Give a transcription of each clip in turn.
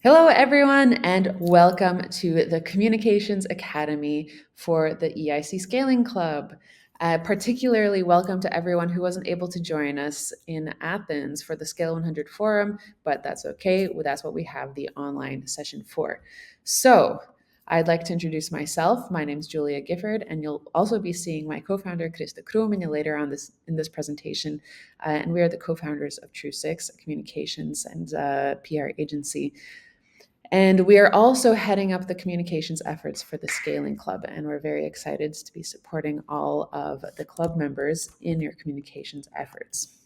Hello, everyone, and welcome to the Communications Academy for the EIC Scaling Club. Particularly welcome to everyone who wasn't able to join us in Athens for the Scale 100 Forum, but that's okay. That's what we have the online session for. So I'd like to introduce myself. My name is Julia Gifford, and you'll also be seeing my co-founder, Krista Krumina, later on in this presentation. And we are the co-founders of True6, a communications and PR agency. And we are also heading up the communications efforts for the Scaling Club, and we're very excited to be supporting all of the club members in your communications efforts.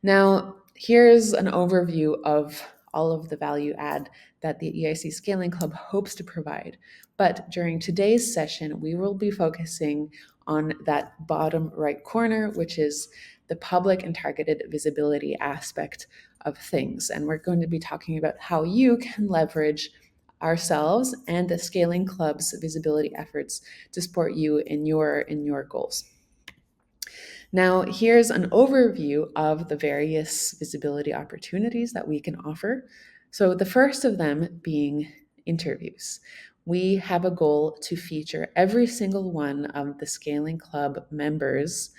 Now, here's an overview of all of the value add that the EIC Scaling Club hopes to provide. But during today's session, we will be focusing on that bottom right corner, which is the public and targeted visibility aspect of things. And we're going to be talking about how you can leverage ourselves and the Scaling Club's visibility efforts to support you in your goals. Now, here's an overview of the various visibility opportunities that we can offer. So the first of them being interviews. We have a goal to feature every single one of the Scaling Club members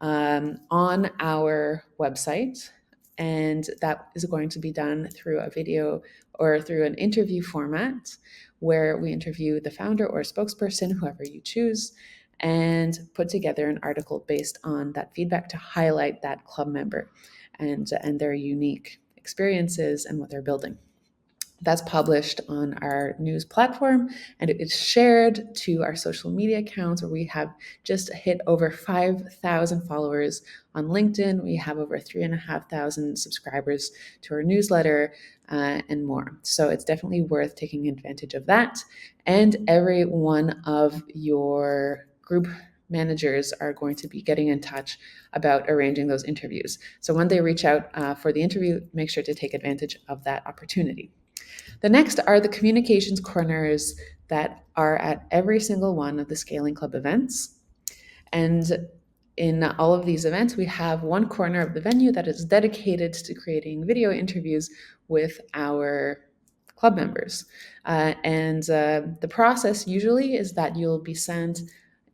on our website. And that is going to be done through a video or through an interview format where we interview the founder or spokesperson, whoever you choose, and put together an article based on that feedback to highlight that club member and their unique experiences and what they're building. That's published on our news platform, and it is shared to our social media accounts where we have just hit over 5,000 followers on LinkedIn. We have over 3,500 subscribers to our newsletter and more. So it's definitely worth taking advantage of that. And every one of your group managers are going to be getting in touch about arranging those interviews. So when they reach out for the interview, make sure to take advantage of that opportunity. The next are the communications corners that are at every single one of the Scaling Club events. And in all of these events, we have one corner of the venue that is dedicated to creating video interviews with our club members. The process usually is that you'll be sent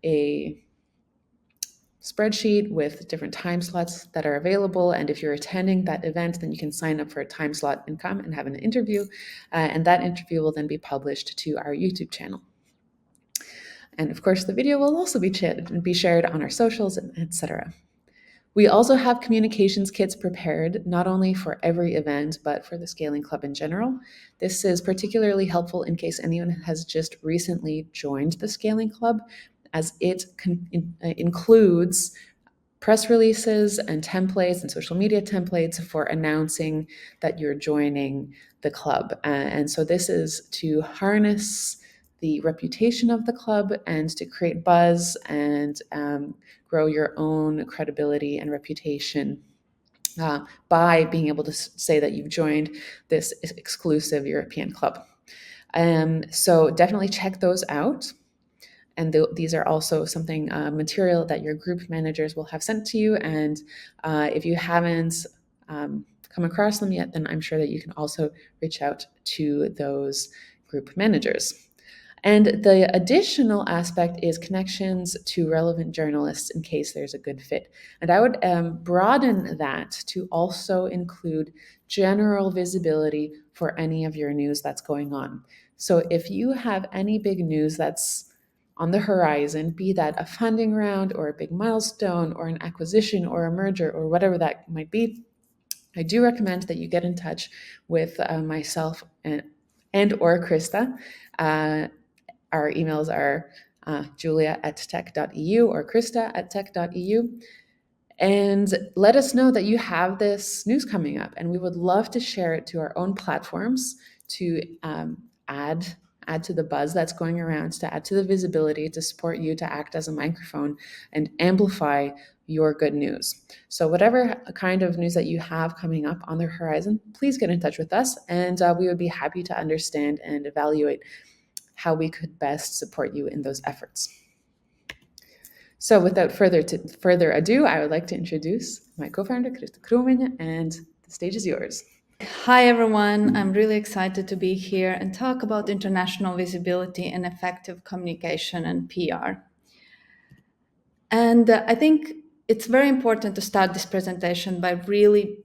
a spreadsheet with different time slots that are available. And if you're attending that event, then you can sign up for a time slot and come and have an interview. And that interview will then be published to our YouTube channel. And of course, the video will also be shared on our socials, etc. We also have communications kits prepared, not only for every event, but for the Scaling Club in general. This is particularly helpful in case anyone has just recently joined the Scaling Club, as it includes press releases and templates and social media templates for announcing that you're joining the club. And so this is to harness the reputation of the club and to create buzz and grow your own credibility and reputation by being able to say that you've joined this exclusive European club. So definitely check those out. And these are also something material that your group managers will have sent to you. And if you haven't come across them yet, then I'm sure that you can also reach out to those group managers. And the additional aspect is connections to relevant journalists in case there's a good fit. And I would broaden that to also include general visibility for any of your news that's going on. So if you have any big news that's on the horizon, be that a funding round or a big milestone or an acquisition or a merger or whatever that might be, I do recommend that you get in touch with myself and or Krista. Our emails are julia@tech.eu or krista@tech.eu. And let us know that you have this news coming up, and we would love to share it to our own platforms to add to the buzz that's going around, to add to the visibility, to support you, to act as a microphone and amplify your good news. So whatever kind of news that you have coming up on the horizon, please get in touch with us, and we would be happy to understand and evaluate how we could best support you in those efforts. So without further ado, I would like to introduce my co-founder, Krista Krumina, and the stage is yours. Hi, everyone. I'm really excited to be here and talk about international visibility and effective communication and PR. And I think it's very important to start this presentation by really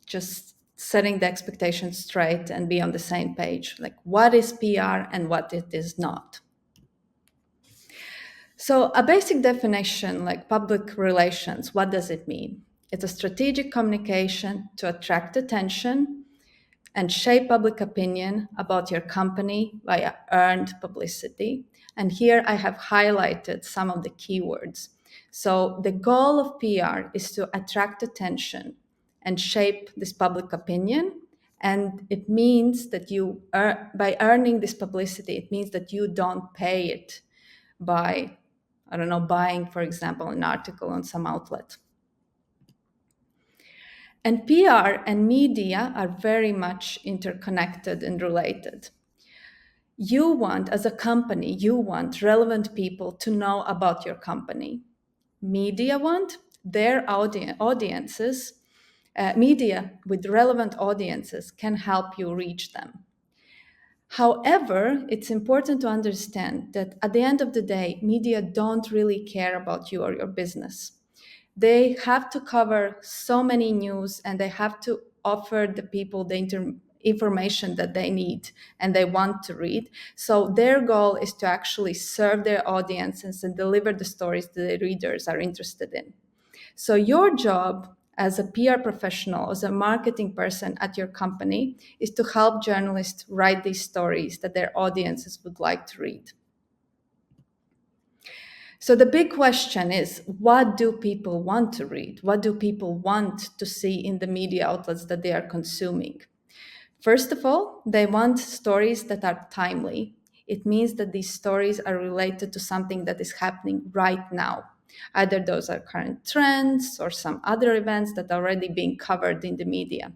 just setting the expectations straight and be on the same page. Like, what is PR and what it is not? So, a basic definition, like public relations, what does it mean? It's a strategic communication to attract attention and shape public opinion about your company via earned publicity. And here I have highlighted some of the keywords. So, the goal of PR is to attract attention and shape this public opinion. And it means that by earning this publicity, it means that you don't pay it by, I don't know, buying, for example, an article on some outlet. And PR and media are very much interconnected and related. You want, as a company, you want relevant people to know about your company. Media want their audiences, media with relevant audiences can help you reach them. However, it's important to understand that at the end of the day, media don't really care about you or your business. They have to cover so many news and they have to offer the people the information that they need and they want to read. So their goal is to actually serve their audiences and deliver the stories that the readers are interested in. So your job as a PR professional, as a marketing person at your company, is to help journalists write these stories that their audiences would like to read. So the big question is, what do people want to read? What do people want to see in the media outlets that they are consuming? First of all, they want stories that are timely. It means that these stories are related to something that is happening right now. Either those are current trends or some other events that are already being covered in the media.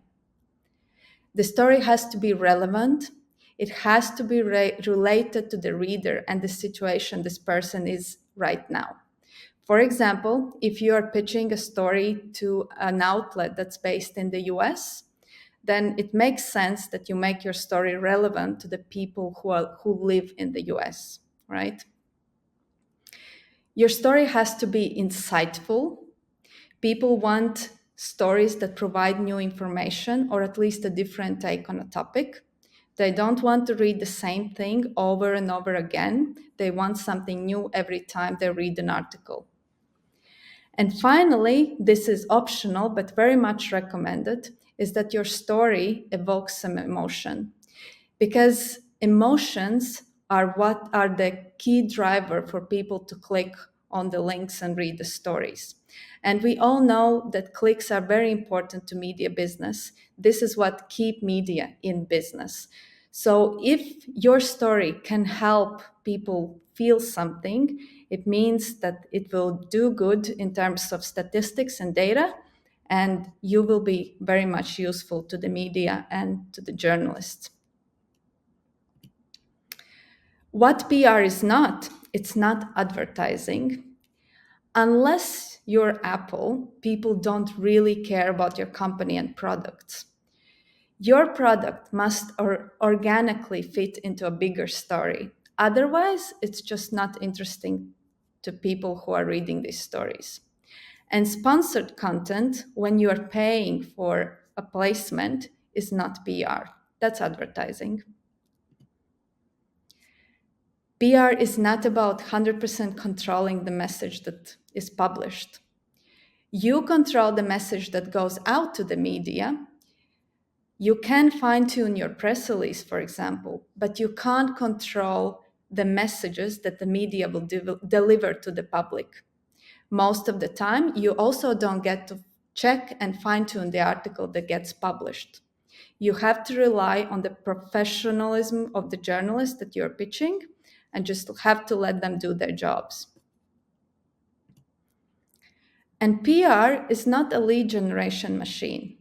The story has to be relevant. It has to be related to the reader and the situation this person is right now. For example, if you are pitching a story to an outlet that's based in the US, then it makes sense that you make your story relevant to the people who live in the US, right? Your story has to be insightful. People want stories that provide new information or at least a different take on a topic. They don't want to read the same thing over and over again. They want something new every time they read an article. And finally, this is optional but very much recommended, is that your story evokes some emotion. Because emotions are what are the key driver for people to click on the links and read the stories. And we all know that clicks are very important to media business. This is what keep media in business. So if your story can help people feel something, it means that it will do good in terms of statistics and data, and you will be very much useful to the media and to the journalists. What PR is not, it's not advertising. Unless you're Apple, people don't really care about your company and products. Your product must organically fit into a bigger story. Otherwise, it's just not interesting to people who are reading these stories. And sponsored content, when you are paying for a placement, is not PR. That's advertising. PR is not about 100% controlling the message that is published. You control the message that goes out to the media. You can fine tune your press release, for example, but you can't control the messages that the media will deliver to the public. Most of the time, you also don't get to check and fine tune the article that gets published. You have to rely on the professionalism of the journalist that you're pitching and just have to let them do their jobs. And PR is not a lead generation machine.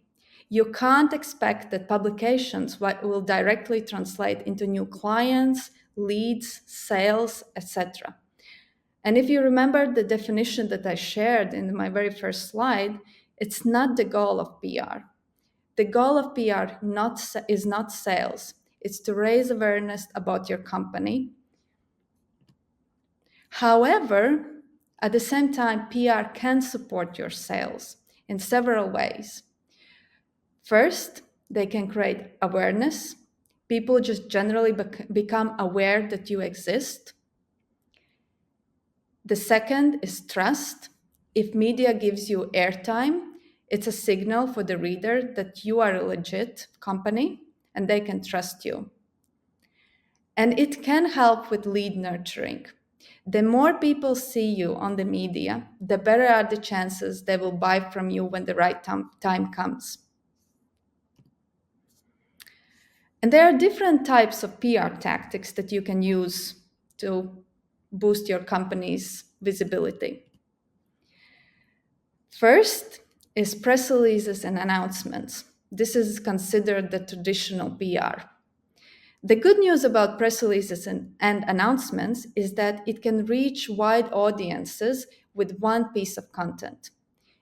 You can't expect that publications will directly translate into new clients, leads, sales, etc. And if you remember the definition that I shared in my very first slide, it's not the goal of PR. The goal of PR is not sales. It's to raise awareness about your company. However, at the same time, PR can support your sales in several ways. First, they can create awareness. People just generally become aware that you exist. The second is trust. If media gives you airtime, it's a signal for the reader that you are a legit company and they can trust you. And it can help with lead nurturing. The more people see you on the media, the better are the chances they will buy from you when the right time comes. And there are different types of PR tactics that you can use to boost your company's visibility. First is press releases and announcements. This is considered the traditional PR. The good news about press releases and announcements is that it can reach wide audiences with one piece of content,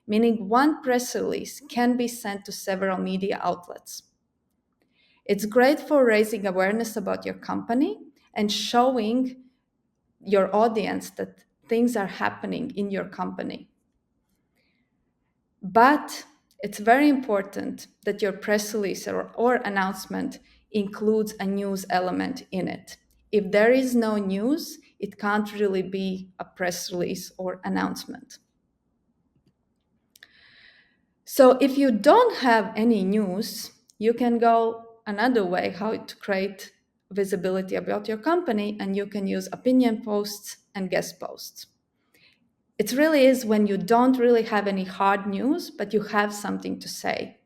meaning one press release can be sent to several media outlets. It's great for raising awareness about your company and showing your audience that things are happening in your company. But it's very important that your press release or announcement includes a news element in it. If there is no news, it can't really be a press release or announcement. So if you don't have any news, you can go another way how to create visibility about your company, and you can use opinion posts and guest posts. It really is when you don't really have any hard news, but you have something to say.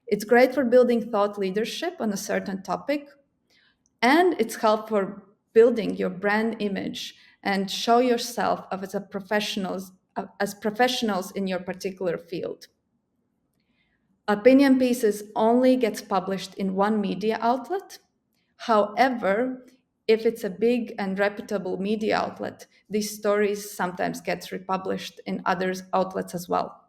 It's great for building thought leadership on a certain topic, and it's helpful for building your brand image and show yourself as professionals in your particular field. Opinion pieces only gets published in one media outlet. However, if it's a big and reputable media outlet, these stories sometimes get republished in other outlets as well.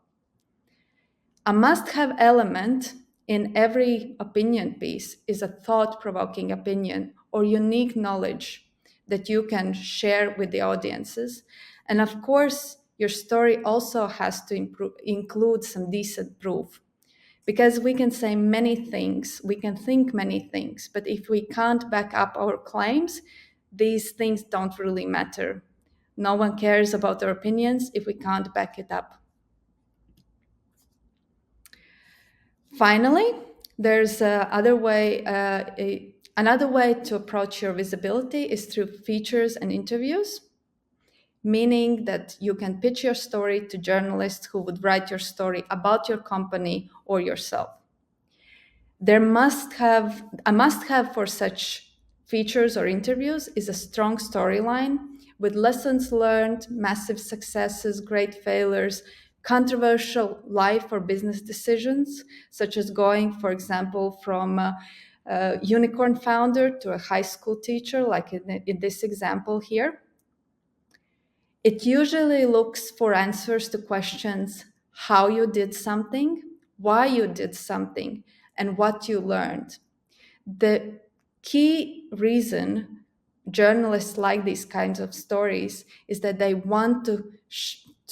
A must-have element in every opinion piece is a thought-provoking opinion or unique knowledge that you can share with the audiences. And of course, your story also has to include some decent proof. Because we can say many things, we can think many things, but if we can't back up our claims, these things don't really matter. No one cares about our opinions if we can't back it up. Finally, there's another way to approach your visibility is through features and interviews, meaning that you can pitch your story to journalists who would write your story about your company or yourself. A must-have for such features or interviews is a strong storyline with lessons learned, massive successes, great failures, controversial life or business decisions, such as going, for example, from a unicorn founder to a high school teacher, like in this example here. It usually looks for answers to questions: how you did something, why you did something, and what you learned. The key reason journalists like these kinds of stories is that they want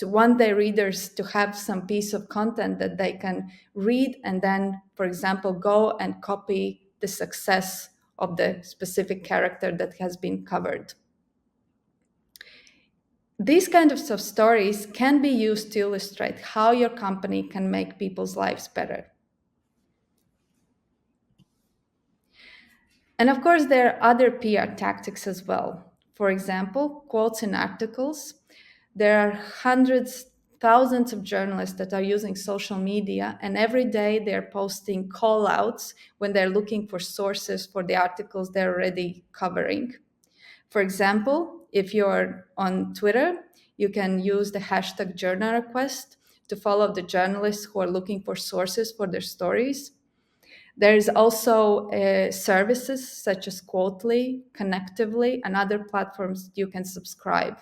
want their readers to have some piece of content that they can read and then, for example, go and copy the success of the specific character that has been covered. These kinds of stories can be used to illustrate how your company can make people's lives better. And of course, there are other PR tactics as well. For example, quotes in articles. There are hundreds, thousands of journalists that are using social media, and every day they're posting call outs when they're looking for sources for the articles they're already covering. For example, if you're on Twitter, you can use the hashtag journal request to follow the journalists who are looking for sources for their stories. There's also services such as Quotely, Connectively, and other platforms you can subscribe.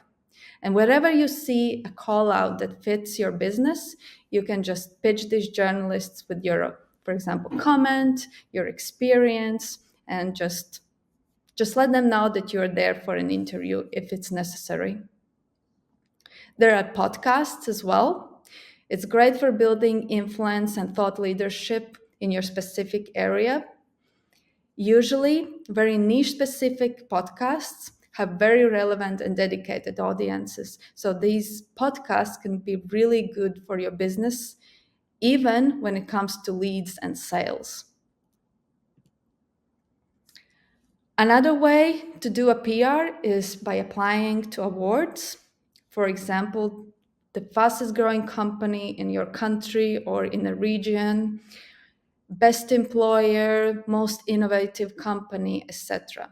And wherever you see a call out that fits your business, you can just pitch these journalists with your For example, comment your experience and just let them know that you're there for an interview if it's necessary. There are podcasts as well. It's great for building influence and thought leadership in your specific area. Usually, very niche specific podcasts have very relevant and dedicated audiences. So these podcasts can be really good for your business, even when it comes to leads and sales. Another way to do a PR is by applying to awards. For example, the fastest growing company in your country or in a region, best employer, most innovative company, etc.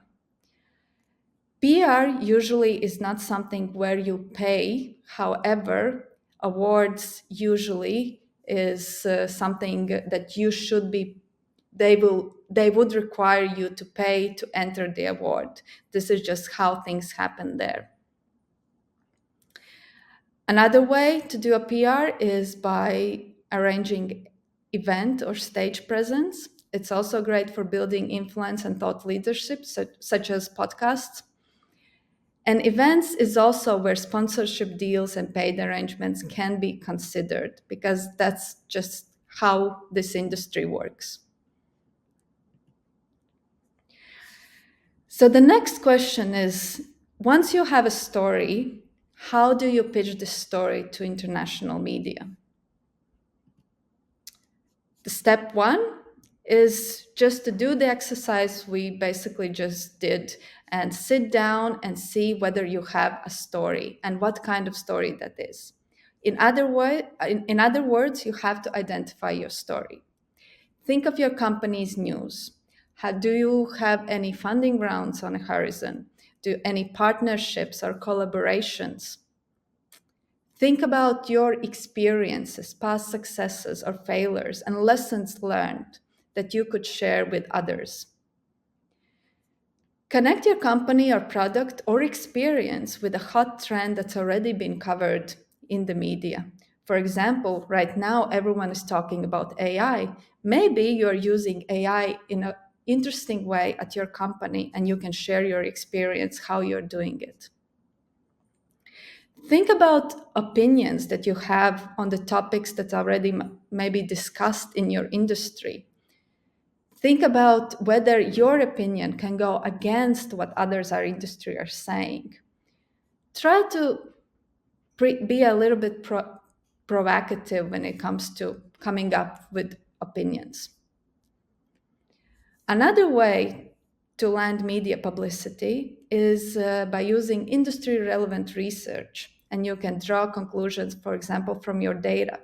PR usually is not something where you pay. However, awards usually is something that you should be they would require you to pay to enter the award. This is just how things happen there. Another way to do a PR is by arranging event or stage presence. It's also great for building influence and thought leadership, such as podcasts. And events is also where sponsorship deals and paid arrangements can be considered, because that's just how this industry works. So the next question is, once you have a story, how do you pitch this story to international media? The step one is just to do the exercise we basically just did and sit down and see whether you have a story and what kind of story that is. In other words, you have to identify your story. Think of your company's news. Do you have any funding rounds on the horizon? Do any partnerships or collaborations? Think about your experiences, past successes or failures, and lessons learned that you could share with others. Connect your company or product or experience with a hot trend that's already been covered in the media. For example, right now everyone is talking about AI. Maybe you're using AI in an interesting way at your company and you can share your experience, how you're doing it. Think about opinions that you have on the topics that already maybe discussed in your industry. Think about whether your opinion can go against what others in our industry are saying. Try to be a little bit provocative when it comes to coming up with opinions. Another way to land media publicity is by using industry relevant research, and you can draw conclusions, for example, from your data.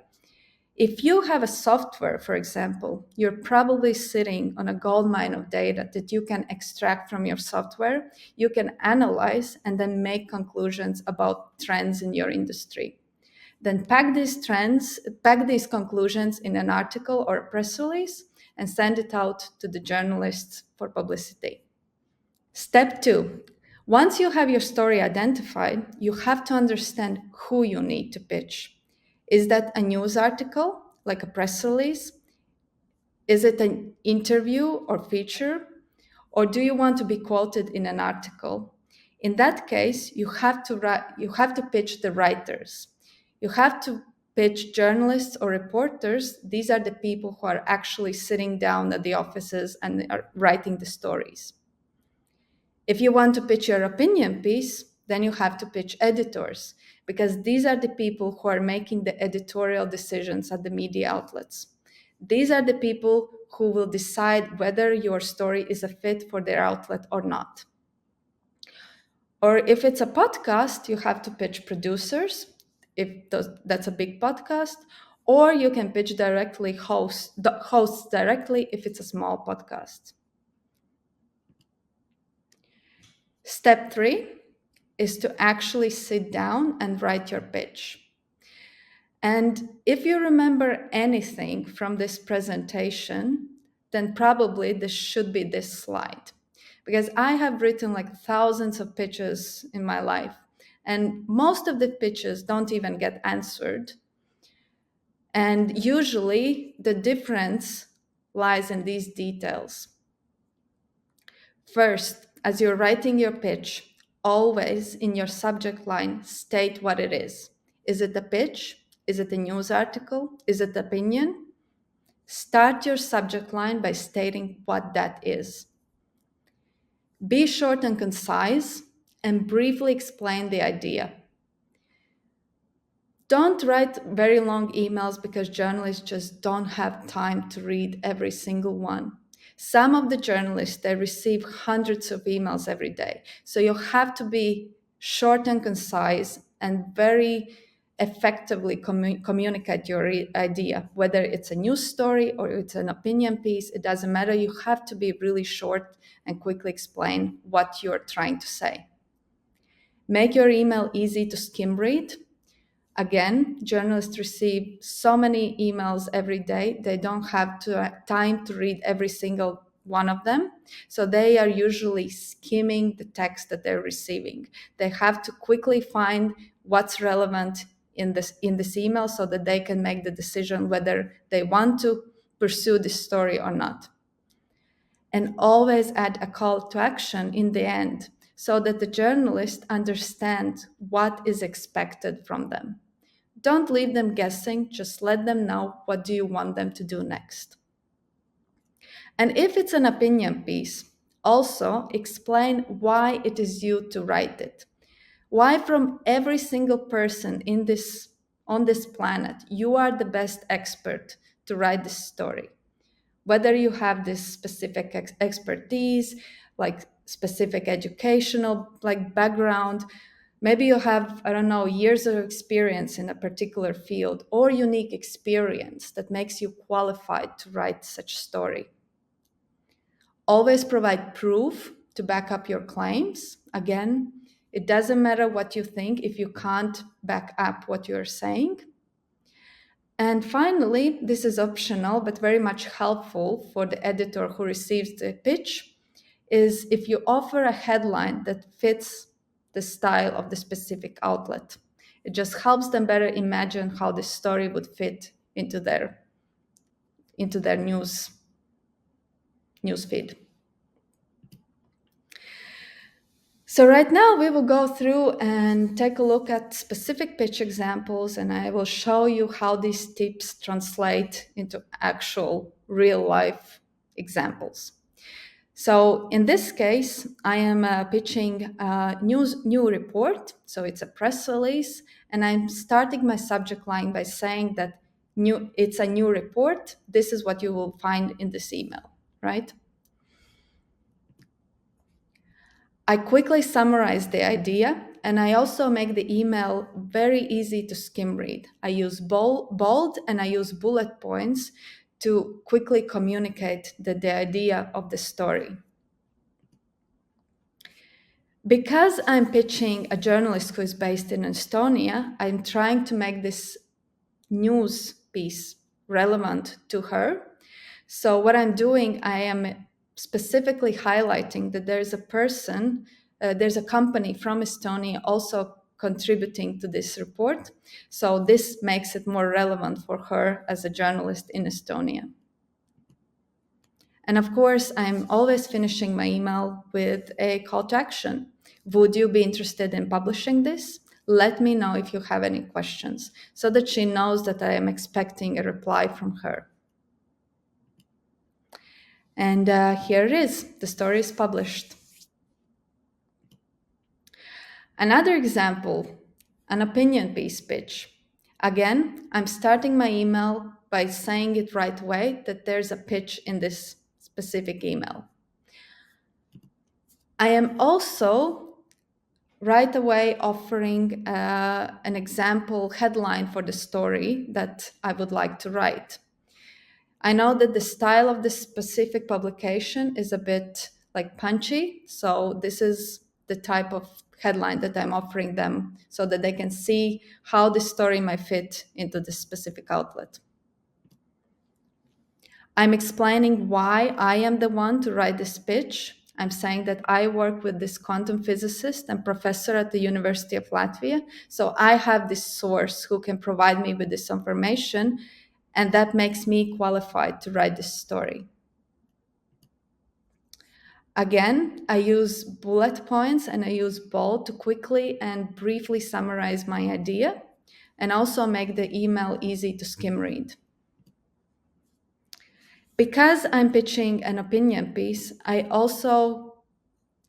If you have a software, for example, you're probably sitting on a gold mine of data that you can extract from your software, you can analyze and then make conclusions about trends in your industry. Then pack these conclusions in an article or a press release and send it out to the journalists for publicity. Step 2. Once you have your story identified, you have to understand who you need to pitch. Is that a news article, like a press release? Is it an interview or feature? Or do you want to be quoted in an article? In that case, you have to pitch the writers. You have to pitch journalists or reporters. These are the people who are actually sitting down at the offices and are writing the stories. If you want to pitch your opinion piece, then you have to pitch editors, because these are the people who are making the editorial decisions at the media outlets. These are the people who will decide whether your story is a fit for their outlet or not. Or if it's a podcast, you have to pitch producers, if that's a big podcast, or you can pitch directly hosts directly if it's a small podcast. Step 3 is to actually sit down and write your pitch. And if you remember anything from this presentation, then probably this should be this slide. Because I have written like thousands of pitches in my life, and most of the pitches don't even get answered. And usually the difference lies in these details. First, as you're writing your pitch, always in your subject line state what it is. Is it a pitch? Is it a news article? Is it opinion? Start your subject line by stating what that is. Be short and concise and briefly explain the idea. Don't write very long emails because journalists just don't have time to read every single one. Some of the journalists, they receive hundreds of emails every day. So you have to be short and concise and very effectively communicate your idea. Whether it's a news story or it's an opinion piece, it doesn't matter. You have to be really short and quickly explain what you're trying to say. Make your email easy to skim read. Again, journalists receive so many emails every day, they don't have time to read every single one of them. So they are usually skimming the text that they're receiving. They have to quickly find what's relevant in this email so that they can make the decision whether they want to pursue this story or not. And always add a call to action in the end so that the journalist understands what is expected from them. Don't leave them guessing, just let them know what do you want them to do next. And if it's an opinion piece, also explain why it is you to write it. Why from every single person on this planet, you are the best expert to write this story. Whether you have this specific expertise, like specific educational background, maybe you have, I don't know, years of experience in a particular field or unique experience that makes you qualified to write such story. Always provide proof to back up your claims. Again, it doesn't matter what you think if you can't back up what you're saying. And finally, this is optional but very much helpful for the editor who receives the pitch, is if you offer a headline that fits the style of the specific outlet. It just helps them better imagine how this story would fit into their news feed. So right now we will go through and take a look at specific pitch examples, and I will show you how these tips translate into actual real life examples. So in this case, I am pitching a new report. So it's a press release, and I'm starting my subject line by saying that it's a new report. This is what you will find in this email, right? I quickly summarize the idea, and I also make the email very easy to skim read. I use bold and I use bullet points to quickly communicate the idea of the story. Because I'm pitching a journalist who is based in Estonia, I'm trying to make this news piece relevant to her. So what I'm doing, I am specifically highlighting that there's a company from Estonia also contributing to this report. So this makes it more relevant for her as a journalist in Estonia. And of course, I'm always finishing my email with a call to action. Would you be interested in publishing this? Let me know if you have any questions so that she knows that I am expecting a reply from her. And here it is. The story is published. Another example, an opinion piece pitch. Again, I'm starting my email by saying it right away that there's a pitch in this specific email. I am also right away offering an example headline for the story that I would like to write. I know that the style of this specific publication is a bit punchy, so this is the type of headline that I'm offering them so that they can see how the story might fit into this specific outlet. I'm explaining why I am the one to write this pitch. I'm saying that I work with this quantum physicist and professor at the University of Latvia. So I have this source who can provide me with this information. And that makes me qualified to write this story. Again, I use bullet points and I use bold to quickly and briefly summarize my idea and also make the email easy to skim read. Because I'm pitching an opinion piece, I also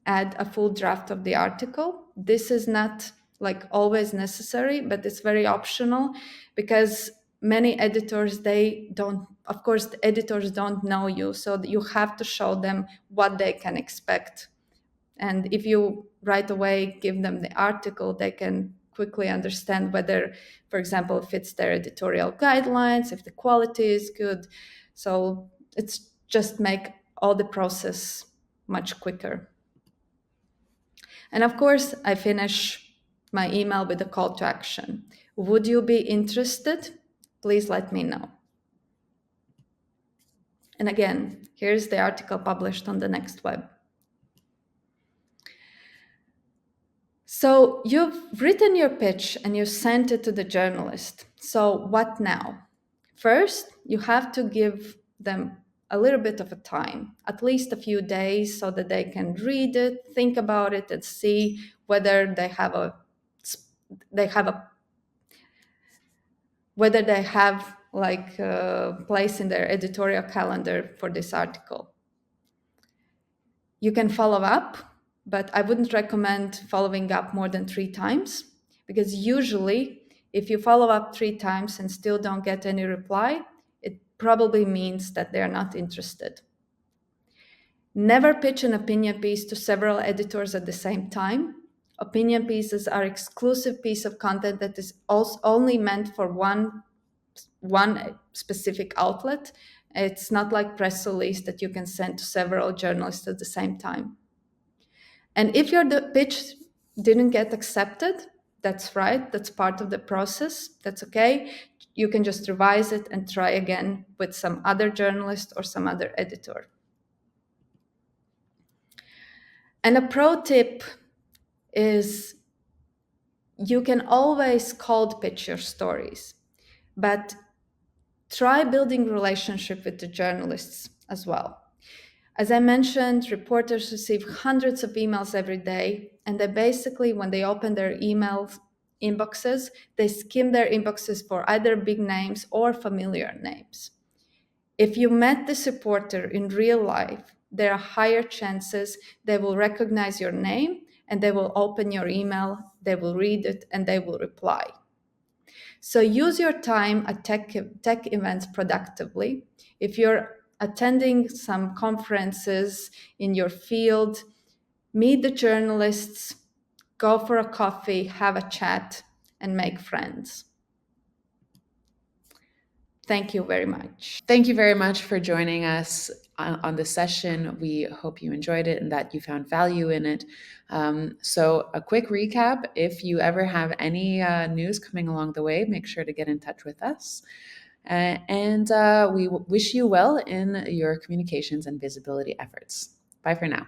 add a full draft of the article. This is not like always necessary, but it's very optional because many editors, they don't, of course, the editors don't know you, so you have to show them what they can expect. And if you right away give them the article, they can quickly understand whether, for example, it fits their editorial guidelines, if the quality is good. So it's just make all the process much quicker. And of course, I finish my email with a call to action. Would you be interested? Please let me know. And again, here's the article published on the Next Web. So you've written your pitch and you sent it to the journalist. So what now? First, you have to give them a little bit of a time, at least a few days, so that they can read it, think about it, and see whether they have like a place in their editorial calendar for this article. You can follow up, but I wouldn't recommend following up more than 3 times, because usually if you follow up 3 times and still don't get any reply, it probably means that they're not interested. Never pitch an opinion piece to several editors at the same time. Opinion pieces are exclusive piece of content that is also only meant for one specific outlet. It's not like press release that you can send to several journalists at the same time. And if your pitch didn't get accepted, that's right, that's part of the process, that's okay. You can just revise it and try again with some other journalist or some other editor. And a pro tip is you can always cold pitch your stories, but try building relationship with the journalists as well. As I mentioned, reporters receive hundreds of emails every day, and they basically, when they open their email inboxes, they skim their inboxes for either big names or familiar names. If you met this reporter in real life, there are higher chances they will recognize your name and they will open your email, they will read it, and they will reply. So use your time at tech events productively. If you're attending some conferences in your field, meet the journalists, go for a coffee, have a chat, and make friends. Thank you very much. Thank you very much for joining us on this session. We hope you enjoyed it and that you found value in it. So a quick recap, if you ever have any news coming along the way, make sure to get in touch with us. And we wish you well in your communications and visibility efforts. Bye for now.